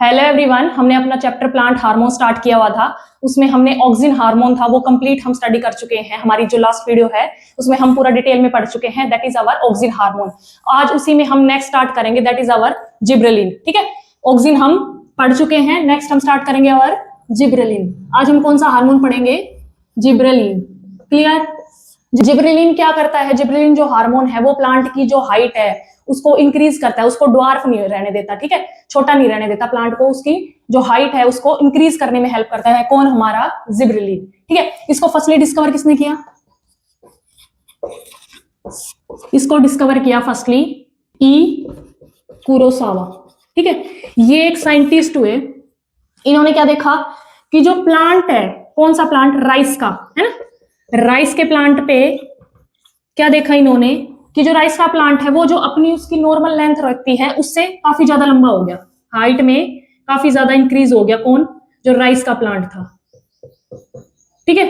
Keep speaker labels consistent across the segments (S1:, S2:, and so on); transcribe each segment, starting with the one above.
S1: Hello everyone, हमने अपना chapter plant hormone start किया हुआ था। उसमें हमने ऑक्सिन हार्मोन था वो कंप्लीट हम स्टडी कर चुके हैं। हमारी जो लास्ट वीडियो है उसमें हम पूरा डिटेल में पढ़ चुके हैं, that is our auxin hormone. आज उसी में हम नेक्स्ट स्टार्ट करेंगे, दैट इज आवर जिब्रेलिन। ठीक है, ऑक्सिन हम पढ़ चुके हैं, नेक्स्ट हम स्टार्ट करेंगे आवर जिब्रेलिन। आज हम कौन सा हार्मोन पढ़ेंगे? जिब्रेलिन। क्लियर? जिब्रेलिन क्या करता है? जिब्रेलिन जो हार्मोन है वो प्लांट की जो हाइट है उसको इंक्रीज करता है, उसको ड्वार्फ नहीं रहने देता। ठीक है, छोटा नहीं रहने देता प्लांट को, उसकी जो हाइट है उसको इंक्रीज करने में हेल्प करता है। कौन? हमारा जिब्रेलिन। ठीक है, इसको फर्स्टली डिस्कवर किसने किया? इसको डिस्कवर किया फर्स्टली ई कुरोसावा। ठीक है, ये एक साइंटिस्ट हुए। इन्होंने क्या देखा कि जो प्लांट है, कौन सा प्लांट? राइस का, है ना। राइस के प्लांट पे क्या देखा इन्होंने कि जो राइस का प्लांट है वो जो अपनी उसकी नॉर्मल लेंथ रखती है उससे काफी ज्यादा लंबा हो गया, हाइट में काफी ज्यादा इंक्रीज हो गया। कौन? जो राइस का प्लांट था। ठीक है,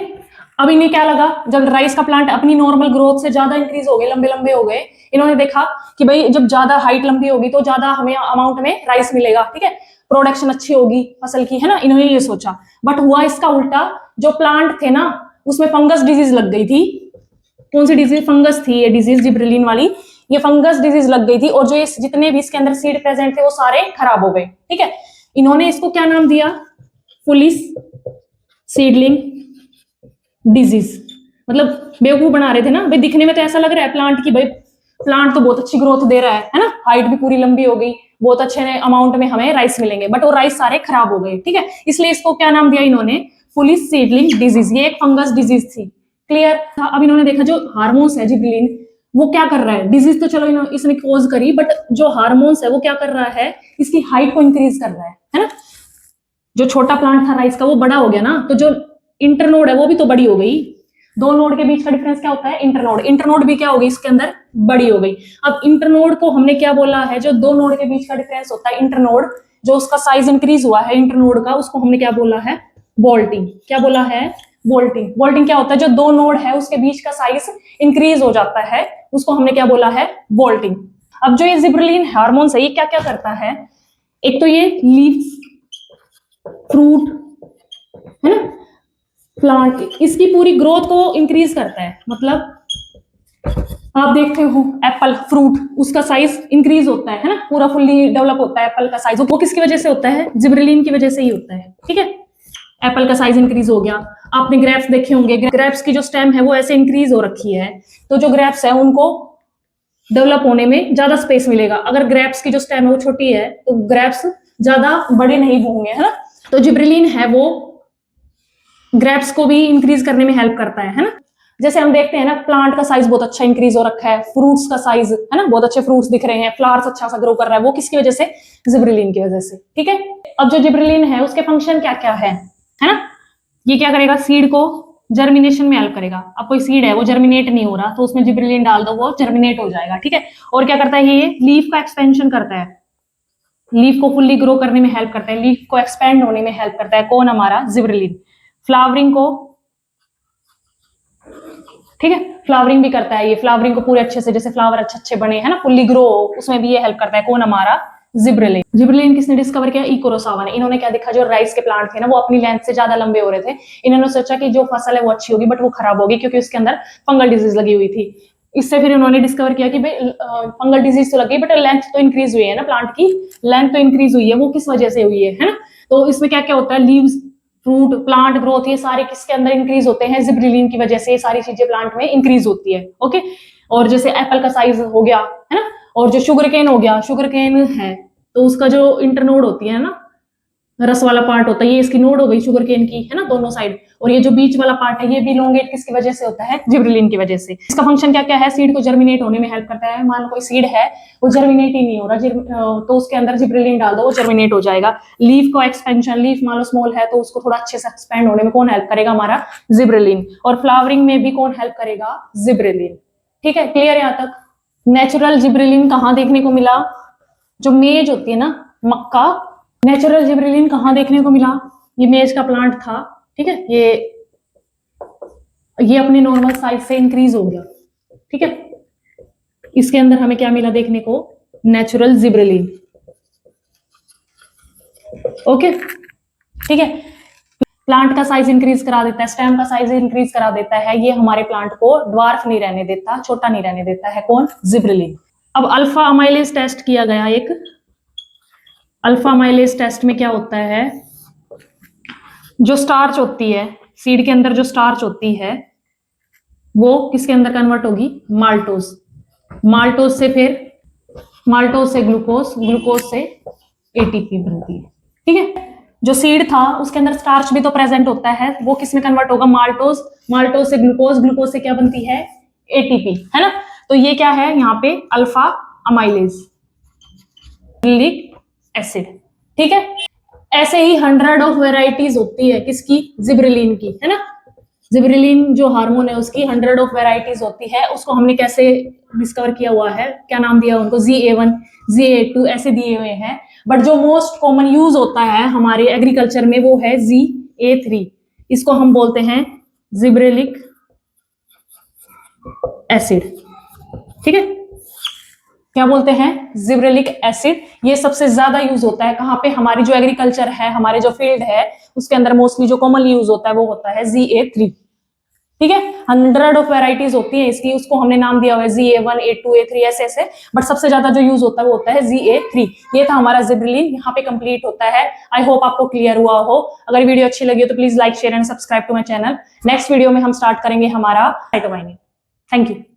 S1: अब इन्हें क्या लगा, जब राइस का प्लांट अपनी नॉर्मल ग्रोथ से ज्यादा इंक्रीज हो गए, लंबे लंबे हो गए, इन्होंने देखा कि भाई जब ज्यादा हाइट लंबी होगी तो ज्यादा हमें अमाउंट में राइस मिलेगा। ठीक है, प्रोडक्शन अच्छी होगी फसल की, है ना। इन्होंने ये सोचा, बट हुआ इसका उल्टा। जो प्लांट थे ना उसमें फंगस डिजीज लग गई थी। कौन सी डिजीज? फंगस थी ये डिजीज, जिब्रेलिन वाली। ये फंगस डिजीज लग गई थी और जो जितने भी इसके अंदर सीड प्रेजेंट थे वो सारे खराब हो गए। ठीक है, इन्होंने इसको क्या नाम दिया? Foolish seedling disease. मतलब बेवकूफ बना रहे थे ना भाई, दिखने में तो ऐसा लग रहा है प्लांट की भाई प्लांट तो बहुत अच्छी ग्रोथ दे रहा है ना, हाइट भी पूरी लंबी हो गई, बहुत अच्छे अमाउंट में हमें राइस मिलेंगे, बट वो राइस सारे खराब हो गए। ठीक है, इसलिए इसको क्या नाम दिया इन्होंने? Foolish seedling disease. ये एक फंगस डिजीज थी। क्लियर? अब इन्होंने देखा जो हार्मोन्स है जिब्रेलिन वो क्या कर रहा है, डिजीज तो चलो इसने कॉज करी, बट जो हार्मोन्स है वो क्या कर रहा है? इसकी हाइट को इंक्रीज कर रहा है ना। जो छोटा प्लांट था राइस का वो बड़ा हो गया ना, तो जो इंटरनोड है वो भी तो बड़ी हो गई। दो नोड के बीच का डिफरेंस क्या होता है? इंटरनोड। इंटरनोड भी क्या हो गई इसके अंदर? बड़ी हो गई। अब इंटरनोड को हमने क्या बोला है? जो दो नोड के बीच का डिफरेंस होता है इंटरनोड, जो उसका साइज इंक्रीज हुआ है इंटरनोड का, उसको हमने क्या बोला है? बोल्टिंग। क्या बोला है? बोल्टिंग। बोल्टिंग क्या होता है? जो दो नोड है उसके बीच का साइज इंक्रीज हो जाता है, उसको हमने क्या बोला है? बोल्टिंग। अब जो ये जिब्रेलिन हार्मोन है ये क्या क्या करता है? एक तो ये लीव्स, फ्रूट, है ना, प्लांट, इसकी पूरी ग्रोथ को इंक्रीज करता है। मतलब आप देखते हो एप्पल फ्रूट, उसका साइज इंक्रीज होता है ना, पूरा फुल्ली डेवलप होता है एप्पल का साइज। वो किसकी वजह से होता है? जिब्रेलिन की वजह से ही होता है। ठीक है, एप्पल का साइज इंक्रीज हो गया। आपने ग्रेप्स देखे होंगे, ग्रेप्स की जो स्टेम है वो ऐसे इंक्रीज हो रखी है, तो जो ग्रेप्स है उनको डेवलप होने में ज्यादा स्पेस मिलेगा। अगर ग्रेप्स की जो स्टेम है वो छोटी है तो ग्रेप्स ज्यादा बड़े नहीं होंगे, है ना। तो जिब्रेलिन है वो ग्रेप्स को भी इंक्रीज करने में हेल्प करता है ना। जैसे हम देखते हैं ना प्लांट का साइज बहुत अच्छा इंक्रीज हो रखा है, फ्रूट्स का साइज, है ना, बहुत अच्छे फ्रूट्स दिख रहे हैं, फ्लावर्स अच्छा सा ग्रो कर रहा है, वो किसकी वजह से? जिब्रेलिन की वजह से। ठीक है, अब जो जिब्रेलिन है उसके फंक्शन क्या क्या है ना। ये क्या करेगा? सीड को जर्मिनेशन में हेल्प करेगा। अब कोई सीड है वो जर्मिनेट नहीं हो रहा तो उसमें जिब्रेलिन डाल दो, वो जर्मिनेट हो जाएगा। ठीक है, और क्या करता है? ये लीफ का एक्सपेंशन करता है, लीफ को फुल्ली ग्रो करने में हेल्प करता है, लीफ को एक्सपेंड होने में हेल्प करता है। कौन? हमारा जिब्रेलिन। फ्लावरिंग को, ठीक है, फ्लावरिंग भी करता है ये, फ्लावरिंग को पूरे अच्छे से, जैसे फ्लावर अच्छे अच्छे बने, है ना, फुल्ली ग्रो, उसमें भी ये हेल्प करता है। कौन? हमारा जिब्रेलिन। जिब्रेलिन किसने डिस्कवर किया? ई कुरोसावा ने। इन्होंने क्या देखा, जो राइस के प्लांट थे ना वो अपनी लेंथ से ज्यादा लंबे हो रहे थे। इन्होंने सोचा कि जो फसल है वो अच्छी होगी, बट वो खराब होगी क्योंकि उसके अंदर फंगल डिजीज लगी हुई थी। इससे फिर उन्होंने डिस्कवर किया कि भाई फंगल डिजीज तो लगी बट लेंथ तो इंक्रीज हुई है ना, प्लांट की लेंथ तो इंक्रीज हुई है, वो किस वजह से हुई है ना। तो इसमें क्या क्या होता है? लीव्स, फ्रूट, प्लांट ग्रोथ, ये सारे किसके अंदर इंक्रीज होते हैं? जिब्रेलिन की वजह से ये सारी चीजें प्लांट में इंक्रीज होती है। ओके, और जैसे एप्पल का साइज हो गया, है ना, और जो शुगर केन हो गया, शुगर केन है तो उसका जो इंटरनोड होती है ना, रस वाला पार्ट होता है, ये इसकी नोड हो गई शुगर केन की, है ना, दोनों साइड। और ये जो बीच वाला पार्ट है ये भी लोंगेट किसकी वजह से होता है? जिब्रेलिन की वजह से। इसका फंक्शन क्या क्या है? सीड को जर्मिनेट होने में हेल्प करता है। मान लो कोई सीड है वो जर्मिनेट ही नहीं हो रहा, तो उसके अंदर जिब्रेलिन डाल दो, वो जर्मिनेट हो जाएगा। लीफ को एक्सपेंशन, लीफ मान लो स्मॉल है तो उसको थोड़ा अच्छे से एक्सपेंड होने में कौन हेल्प करेगा? हमारा जिब्रेलिन। और फ्लावरिंग में भी कौन हेल्प करेगा? जिब्रेलिन। ठीक है, क्लियर यहाँ तक? नेचुरल जिब्रेलिन कहाँ देखने को मिला? जो मेज होती है ना, मक्का, नेचुरल जिब्रेलिन कहाँ देखने को मिला? ये मेज का प्लांट था। ठीक है, ये अपने नॉर्मल साइज से इंक्रीज हो गया। ठीक है, इसके अंदर हमें क्या मिला देखने को? Natural gibberellin. ओके, ठीक है। प्लांट का साइज इंक्रीज करा देता है, स्टेम का साइज इंक्रीज करा देता है, ये हमारे प्लांट को ड्वार्फ नहीं रहने देता, छोटा नहीं रहने देता है। कौन? जिब्रेलिन। अब अल्फा अमाइलेज टेस्ट किया गया एक। अल्फा अमाइलेज टेस्ट में क्या होता है, जो स्टार्च होती है सीड के अंदर, जो स्टार्च होती है वो किसके अंदर कन्वर्ट होगी? माल्टोज। माल्टोज से फिर माल्टोज से ग्लूकोज, ग्लूकोज से एटीपी बनती है, ठीक है। जो सीड था उसके अंदर स्टार्च भी तो प्रेजेंट होता है, वो किस में कन्वर्ट होगा? माल्टोज। माल्टोज से ग्लूकोज, ग्लूकोज से क्या बनती है? एटीपी, है ना। तो ये क्या है यहाँ पे? अल्फा अमाइलेज एसिड, ठीक है। ऐसे ही 100 ऑफ वेराइटीज होती है किसकी? जिब्रेलिन की, है ना। जिब्रेलिन जो हार्मोन है उसकी 100 ऑफ वेराइटीज होती है। उसको हमने कैसे डिस्कवर किया हुआ है, क्या नाम दिया उनको? ZA1, ZA2 ऐसे दिए हुए हैं। बट जो मोस्ट कॉमन यूज होता है हमारे एग्रीकल्चर में वो है ZA3। इसको हम बोलते हैं जिब्रेलिक एसिड, ठीक है। क्या बोलते हैं? Gibberellic acid. ये सबसे ज्यादा यूज होता है कहाँ पे? हमारी जो एग्रीकल्चर है, हमारे जो फील्ड है उसके अंदर मोस्टली जो कॉमनली यूज होता है वो होता है ZA3, ठीक है। 100 ऑफ वेराइटीज होती है इसकी, उसको हमने नाम दिया हुआ है ZA1, A2, A3 ऐसे ऐसे, बट सबसे ज्यादा जो यूज होता है वो होता है ZA3। ये था हमारा जिब्रेलिन, यहाँ पे कंप्लीट होता है। आई होप आपको क्लियर हुआ हो। अगर वीडियो अच्छी लगी हो तो please like, share and subscribe to my channel. Next video में हम स्टार्ट करेंगे हमारा साइटोकाइनिन। Thank you.